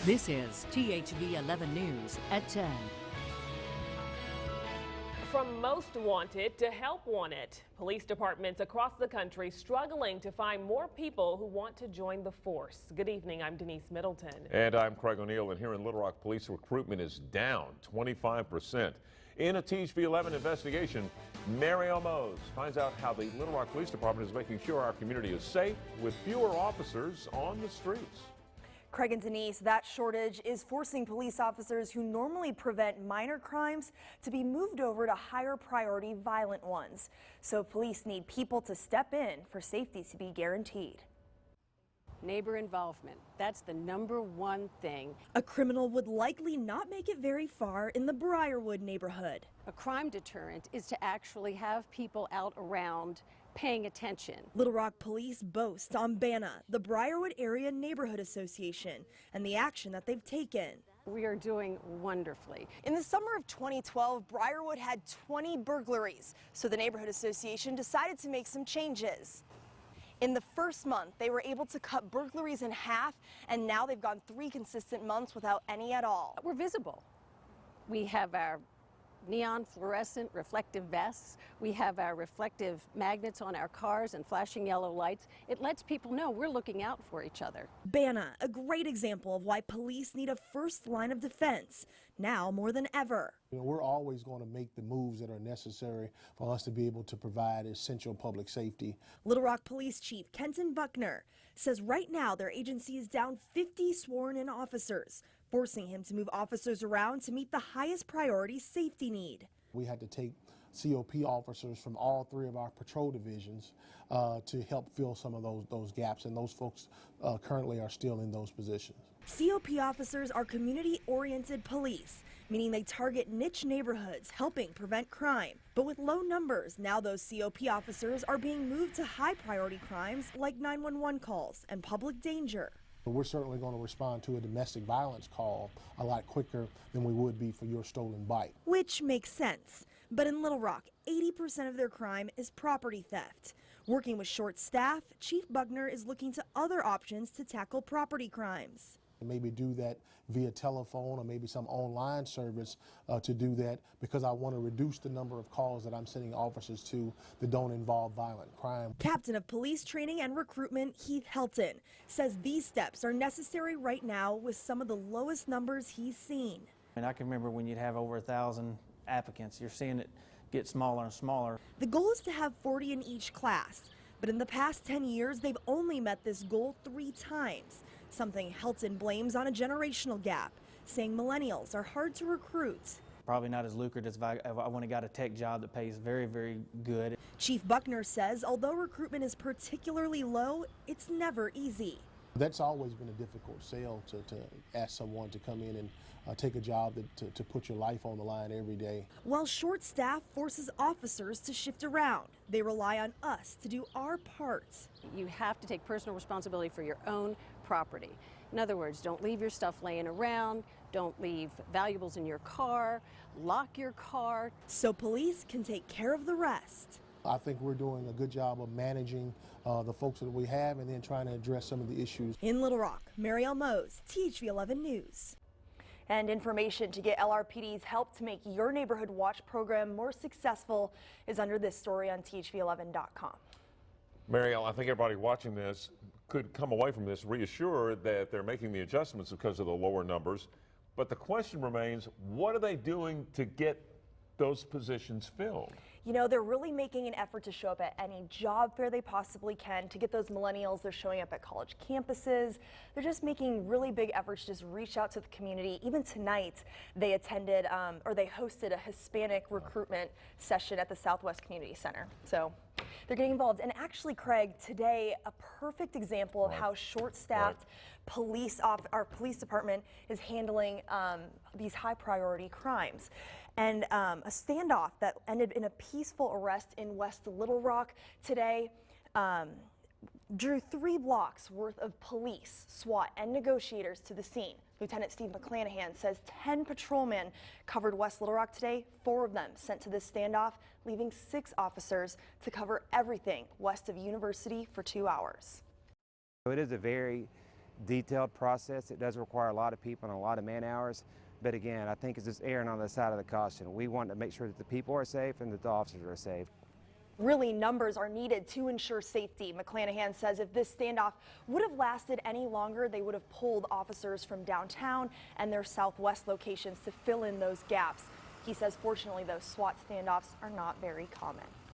This is THV 11 News at 10. From most wanted to help wanted, police departments across the country struggling to find more people who want to join the force. Good evening, I'm Denise Middleton. And I'm Craig O'Neill, and here in Little Rock, police recruitment is down 25%. In a THV 11 investigation, Mariel Mose finds out how the Little Rock Police Department is making sure our community is safe with fewer officers on the streets. Craig and Denise, that shortage is forcing police officers who normally prevent minor crimes to be moved over to higher priority violent ones. So police need people to step in for safety to be guaranteed. Neighbor involvement, that's the #1 thing. A criminal would likely not make it very far in the Briarwood neighborhood. A crime deterrent is to actually have people out around paying attention. Little Rock Police boast on BANA, the Briarwood Area Neighborhood Association, and the action that they've taken. We are doing wonderfully. In the summer of 2012, Briarwood had 20 burglaries, so the Neighborhood Association decided to make some changes. In the first month, they were able to cut burglaries in half, and now they've gone 3 consistent months without any at all. We're visible. We have our neon fluorescent reflective vests. We have our reflective magnets on our cars and flashing yellow lights. It lets people know we're looking out for each other. BANA, a great example of why police need a first line of defense, now more than ever. We're always going to make the moves that are necessary for us to be able to provide essential public safety. Little Rock Police Chief Kenton Buckner says right now their agency is down 50 sworn-in officers, forcing him to move officers around to meet the highest priority safety need. We had to take COP officers from all 3 of our patrol divisions to help fill some of those gaps, and those folks currently are still in those positions. COP officers are community-oriented police, meaning they target niche neighborhoods, helping prevent crime. But with low numbers, now those COP officers are being moved to high-priority crimes like 911 calls and public danger. We're certainly going to respond to a domestic violence call a lot quicker than we would be for your stolen bike. Which makes sense. But in Little Rock, 80% of their crime is property theft. Working with short staff, Chief Buckner is looking to other options to tackle property crimes. Maybe do that via telephone or maybe some online service to do that, because I want to reduce the number of calls that I'm sending officers to that don't involve violent crime. Captain of Police Training and Recruitment Heath Helton says these steps are necessary right now with some of the lowest numbers he's seen. And I can remember when you'd have over 1,000 applicants. You're seeing it get smaller and smaller. The goal is to have 40 in each class, but in the past 10 years, they've only met this goal 3 times. Something Helton blames on a generational gap, saying millennials are hard to recruit. Probably not as lucrative as I went and got a tech job that pays very, very good. Chief Buckner says although recruitment is particularly low, it's never easy. That's always been a difficult sell to ask someone to come in and take a job to put your life on the line every day. While short staff forces officers to shift around, they rely on us to do our part. You have to take personal responsibility for your own property. In other words, don't leave your stuff laying around, don't leave valuables in your car, lock your car. So police can take care of the rest. I think we're doing a good job of managing the folks that we have and then trying to address some of the issues. In Little Rock, Mariel Mose, THV 11 News. And information to get LRPD's help to make your Neighborhood Watch program more successful is under this story on THV11.com. Mariel, I think everybody watching this could come away from this reassured that they're making the adjustments because of the lower numbers. But the question remains, what are they doing to get those positions filled? You know, they're really making an effort to show up at any job fair they possibly can to get those millennials. They're showing up at college campuses. They're just making really big efforts to just reach out to the community. Even tonight, they attended or they hosted a Hispanic recruitment session at the Southwest Community Center. So they're getting involved. And actually, Craig, today, a perfect example of how short-staffed our police department is handling these high-priority crimes. And a standoff that ended in a peaceful arrest in West Little Rock today drew 3 blocks worth of police, SWAT, and negotiators to the scene. Lieutenant Steve McClanahan says 10 patrolmen covered West Little Rock today, 4 of them sent to this standoff, leaving 6 officers to cover everything west of University for 2 hours. It is a very detailed process. It does require a lot of people and a lot of man hours. But again, I think it's just erring on the side of the caution. We want to make sure that the people are safe and that the officers are safe. Really, numbers are needed to ensure safety. McClanahan says if this standoff would have lasted any longer, they would have pulled officers from downtown and their southwest locations to fill in those gaps. He says, fortunately, those SWAT standoffs are not very common.